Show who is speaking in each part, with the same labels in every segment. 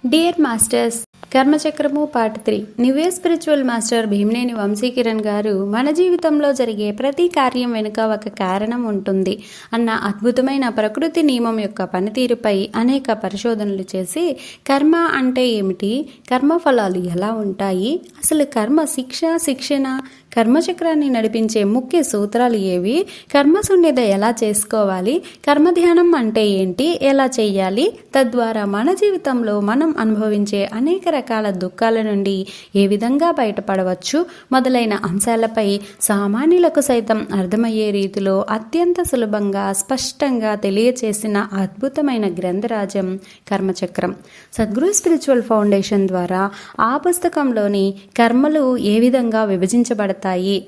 Speaker 1: Dear masters, కర్మచక్రము part 3. New spiritual master Bheemaneni Vamshikiran గారు మన జీవితంలో జరిగే ప్రతి కార్యం వెనుక ఒక కారణం ఉంటుంది అన్న అద్భుతమైన ప్రకృతి నియమం యొక్క పనితీరుపై అనేక పరిశోధనలు చేసి కర్మ అంటే ఏమిటి, కర్మఫలాలు ఎలా ఉంటాయి, అసలు కర్మ శిక్షణ కర్మచక్రాన్ని నడిపించే ముఖ్య సూత్రాలు ఏవి, కర్మశూన్యత ఎలా చేసుకోవాలి, కర్మధ్యానం అంటే ఏంటి, ఎలా చేయాలి, తద్వారా మన జీవితంలో మనం అనుభవించే అనేక రకాల దుఃఖాల నుండి ఏ విధంగా బయటపడవచ్చు మొదలైన అంశాలపై సామాన్యులకు సైతం అర్థమయ్యే రీతిలో అత్యంత సులభంగా స్పష్టంగా తెలియచేసిన అద్భుతమైన గ్రంథరాజం కర్మచక్రం. సద్గురు స్పిరిచువల్ ఫౌండేషన్ ద్వారా ఆ పుస్తకంలోని కర్మలు ఏ విధంగా విభజించబడతాయి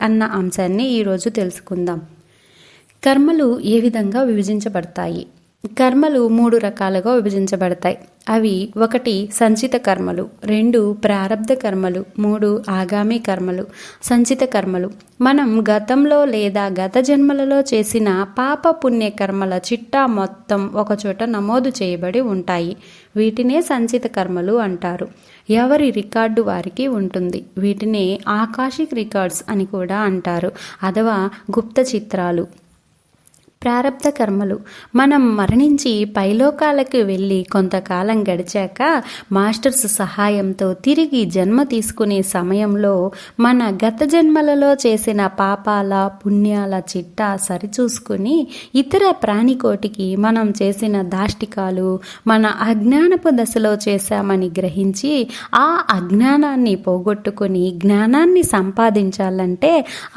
Speaker 1: అన్న అంశాన్ని ఈరోజు తెలుసుకుందాం. కర్మలు ఏ విధంగా విభజించబడతాయి? కర్మలు 3 రకాలుగా విభజించబడతాయి. అవి 1 సంచిత కర్మలు, 2 ప్రారబ్ధ కర్మలు, 3 ఆగామి కర్మలు. సంచిత కర్మలు మనం గతంలో లేదా గత జన్మలలో చేసిన పాప పుణ్య కర్మల చిట్టా మొత్తం ఒకచోట నమోదు చేయబడి ఉంటాయి. వీటినే సంచిత కర్మలు అంటారు. ఎవరి రికార్డు వారికి ఉంటుంది. వీటినే ఆకాశిక్ రికార్డ్స్ అని కూడా అంటారు, అథవా గుప్త చిత్రాలు. ప్రారబ్ధ కర్మలు మనం మరణించి పైలోకాలకు వెళ్ళి కొంతకాలం గడిచాక మాస్టర్స్ సహాయంతో తిరిగి జన్మ తీసుకునే సమయంలో మన గత జన్మలలో చేసిన పాపాల పుణ్యాల చిట్టా సరిచూసుకుని ఇతర ప్రాణికోటికి మనం చేసిన దాష్టికాలు మన అజ్ఞానపు దశలో చేశామని గ్రహించి ఆ అజ్ఞానాన్ని పోగొట్టుకుని జ్ఞానాన్ని సంపాదించాలంటే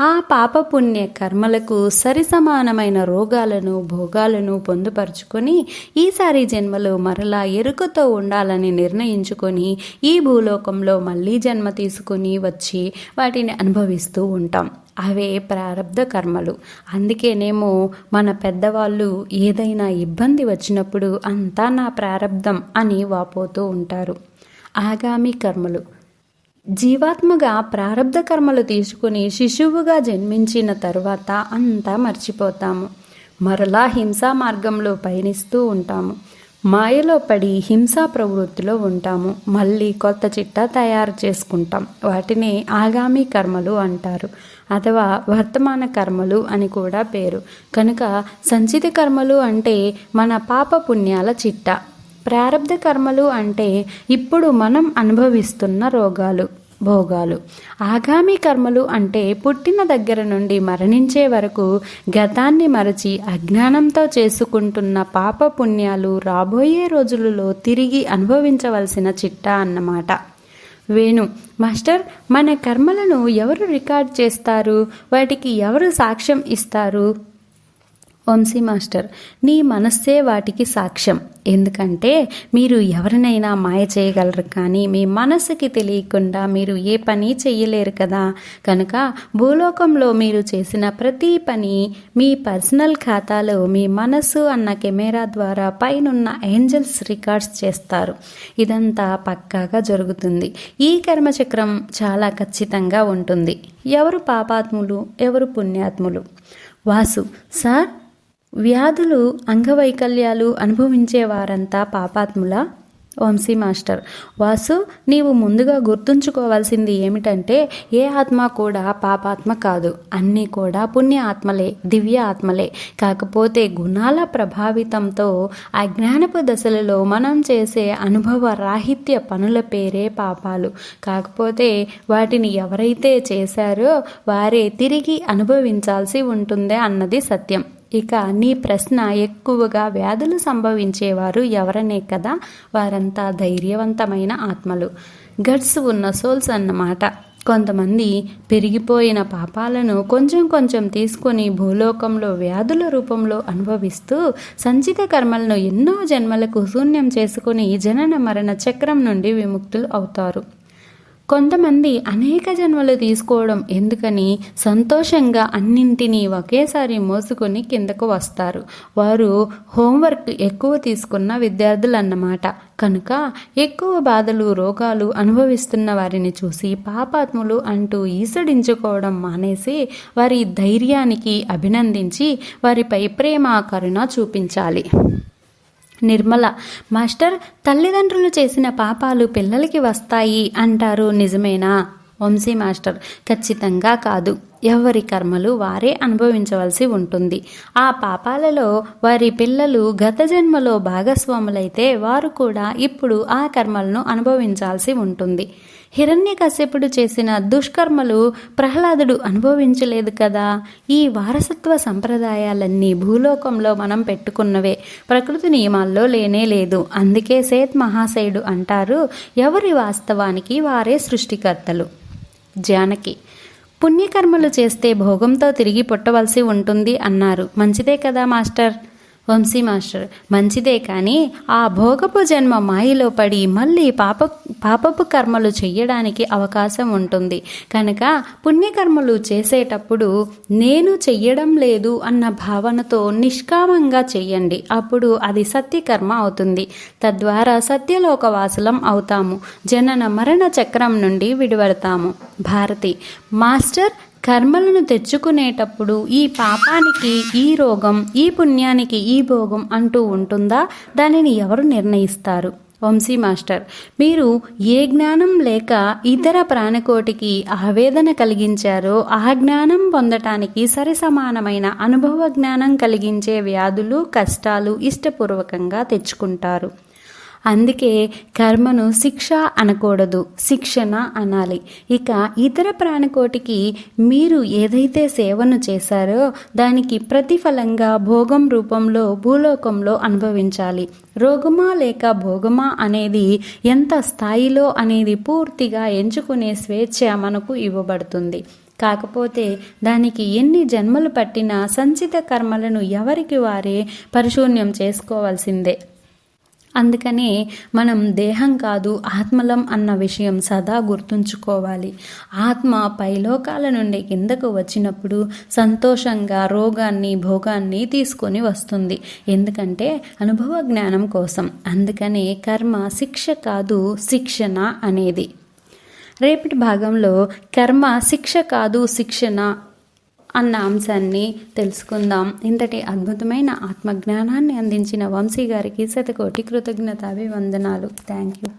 Speaker 1: ఆ పాపపుణ్య కర్మలకు సరిసమానమైన భోగాలను పొందుపరుచుకొని ఈసారి జన్మలో మరలా ఎరుకతో ఉండాలని నిర్ణయించుకొని ఈ భూలోకంలో మళ్ళీ జన్మ తీసుకుని వచ్చి వాటిని అనుభవిస్తూ ఉంటాం. అవే ప్రారబ్ధ కర్మలు. అందుకేనేమో మన పెద్దవాళ్ళు ఏదైనా ఇబ్బంది వచ్చినప్పుడు అంతా నా ప్రారబ్ధం అని వాపోతూ ఉంటారు. ఆగామి కర్మలు జీవాత్మగా ప్రారబ్ధ కర్మలు తీసుకుని శిశువుగా జన్మించిన తరువాత అంతా మర్చిపోతాము. మరలా హింసా మార్గంలో పయనిస్తూ ఉంటాము. మాయలో పడి హింసా ప్రవృత్తిలో ఉంటాము. మళ్ళీ కొత్త చిట్టా తయారు చేసుకుంటాం. వాటిని ఆగామి కర్మలు అంటారు, అథవా వర్తమాన కర్మలు అని కూడా పేరు. కనుక సంచిత కర్మలు అంటే మన పాప పుణ్యాల చిట్టా. ప్రారబ్ధ కర్మలు అంటే ఇప్పుడు మనం అనుభవిస్తున్న భోగాలు. ఆగామి కర్మలు అంటే పుట్టిన దగ్గర నుండి మరణించే వరకు గతాన్ని మరచి అజ్ఞానంతో చేసుకుంటున్న పాప పుణ్యాలు రాబోయే రోజులలో తిరిగి అనుభవించవలసిన చిట్టా అన్నమాట. వేణు మాస్టర్, మన కర్మలను ఎవరు రికార్డ్ చేస్తారు? వాటికి ఎవరు సాక్ష్యం ఇస్తారు? వంశీ మాస్టర్, నీ మనస్సే వాటికి సాక్ష్యం. ఎందుకంటే మీరు ఎవరినైనా మాయ చేయగలరు, కానీ మీ మనస్సుకి తెలియకుండా మీరు ఏ పని చెయ్యలేరు కదా. కనుక భూలోకంలో మీరు చేసిన ప్రతి పని మీ పర్సనల్ ఖాతాలో మీ మనస్సు అన్న కెమెరా ద్వారా పైనున్న ఏంజల్స్ రికార్డ్స్ చేస్తారు. ఇదంతా పక్కాగా జరుగుతుంది. ఈ కర్మచక్రం చాలా ఖచ్చితంగా ఉంటుంది. ఎవరు పాపాత్ములు, ఎవరు పుణ్యాత్ములు? వాసు సార్, వ్యాధులు అంగవైకల్యాలు అనుభవించే వారంతా పాపాత్ములా? వంశీ మాస్టర్, వాసు, నీవు ముందుగా గుర్తుంచుకోవాల్సింది ఏమిటంటే ఏ ఆత్మ కూడా పాపాత్మ కాదు. అన్నీ కూడా పుణ్య ఆత్మలే, దివ్య ఆత్మలే. కాకపోతే గుణాల ప్రభావితంతో అజ్ఞానపు దశలలో మనం చేసే అనుభవ రాహిత్య పనుల పేరే పాపాలు. కాకపోతే వాటిని ఎవరైతే చేశారో వారే తిరిగి అనుభవించాల్సి ఉంటుంది అన్నది సత్యం. ఇక నీ ప్రశ్న, ఎక్కువగా వ్యాధులు సంభవించేవారు ఎవరనే కదా. వారంతా ధైర్యవంతమైన ఆత్మలు, గట్స్ ఉన్న సోల్స్ అన్నమాట. కొంతమంది పెరిగిపోయిన పాపాలను కొంచెం తీసుకొని భూలోకంలో వ్యాధుల రూపంలో అనుభవిస్తూ సంచిత కర్మలను ఎన్నో జన్మలకు శూన్యం చేసుకుని జనన మరణ చక్రం నుండి విముక్తులు అవుతారు. కొంతమంది అనేక జన్మలు తీసుకోవడం ఎందుకని సంతోషంగా అన్నింటినీ ఒకేసారి మోసుకొని కిందకు వస్తారు. వారు హోంవర్క్ ఎక్కువ తీసుకున్న విద్యార్థులు అన్నమాట. కనుక ఎక్కువ బాధలు రోగాలు అనుభవిస్తున్న వారిని చూసి పాపాత్ములు అంటూ ఈసడించుకోవడం మానేసి వారి ధైర్యానికి అభినందించి వారిపై ప్రేమ కరుణ చూపించాలి. నిర్మల: మాస్టర్, తల్లిదండ్రులు చేసిన పాపాలు పిల్లలకి వస్తాయి అంటారు, నిజమేనా? వంశీ మాస్టర్: ఖచ్చితంగా కాదు. ఎవరి కర్మలు వారే అనుభవించవలసి ఉంటుంది. ఆ పాపాలలో వారి పిల్లలు గత జన్మలో భాగస్వాములైతే వారు కూడా ఇప్పుడు ఆ కర్మలను అనుభవించాల్సి ఉంటుంది. హిరణ్యకశ్యపుడు చేసిన దుష్కర్మలు ప్రహ్లాదుడు అనుభవించలేదు కదా. ఈ వారసత్వ సంప్రదాయాలన్నీ భూలోకంలో మనం పెట్టుకున్నవే, ప్రకృతి నియమాల్లో లేనే లేదు. అందుకే సేత్ మహాశయుడు అంటారు, ఎవరి వాస్తవానికి వారే సృష్టికర్తలు. జానకి: పుణ్యకర్మలు చేస్తే భోగంతో తిరిగి పుట్టవలసి ఉంటుంది అన్నారు, మంచిదే కదా మాస్టర్? వంశీ మాస్టర్: మంచిదే, కానీ ఆ భోగపు జన్మ మాయలో పడి మళ్ళీ పాపపు కర్మలు చెయ్యడానికి అవకాశం ఉంటుంది. కనుక పుణ్యకర్మలు చేసేటప్పుడు నేను చెయ్యడం లేదు అన్న భావనతో నిష్కామంగా చెయ్యండి. అప్పుడు అది సత్యకర్మ అవుతుంది. తద్వారా సత్యలోకవాసులం అవుతాము. జనన మరణ చక్రం నుండి విడిపడతాము. భారతి: మాస్టర్, కర్మలను తెచ్చుకునేటప్పుడు ఈ పాపానికి ఈ రోగం, ఈ పుణ్యానికి ఈ భోగం అంటూ ఉంటుందా? దానిని ఎవరు నిర్ణయిస్తారు? వంశీ మాస్టర్: మీరు ఏ జ్ఞానం లేక ఇతర ప్రాణికోటికి ఆవేదన కలిగించారో ఆ జ్ఞానం పొందటానికి సరిసమానమైన అనుభవ జ్ఞానం కలిగించే వ్యాధులు, కష్టాలు ఇష్టపూర్వకంగా తెచ్చుకుంటారు. అందుకే కర్మను శిక్ష అనకూడదు, శిక్షణ అనాలి. ఇక ఇతర ప్రాణికోటికి మీరు ఏదైతే సేవను చేశారో దానికి ప్రతిఫలంగా భోగం రూపంలో భూలోకంలో అనుభవించాలి. రోగమా లేక భోగమా అనేది ఎంత స్థాయిలో అనేది పూర్తిగా ఎంచుకునే స్వేచ్ఛ మనకు ఇవ్వబడుతుంది. కాకపోతే దానికి ఎన్ని జన్మలు పట్టినా సంచిత కర్మలను ఎవరికి వారే పరిశూన్యం చేసుకోవాల్సిందే. అందుకనే మనం దేహం కాదు ఆత్మలం అన్న విషయం సదా గుర్తుంచుకోవాలి. ఆత్మ పైలోకాల నుండి కిందకు వచ్చినప్పుడు సంతోషంగా రోగాన్ని, భోగాన్ని తీసుకొని వస్తుంది. ఎందుకంటే అనుభవ జ్ఞానం కోసం. అందుకనే కర్మ శిక్ష కాదు, శిక్షణ అనేది. రేపటి భాగంలో కర్మ శిక్ష కాదు, శిక్షణ అన్న అంశాన్ని తెలుసుకుందాం. ఇంతటి అద్భుతమైన ఆత్మజ్ఞానాన్ని అందించిన వంశీ గారికి శతకోటి కృతజ్ఞతాభివందనాలు. Thank you.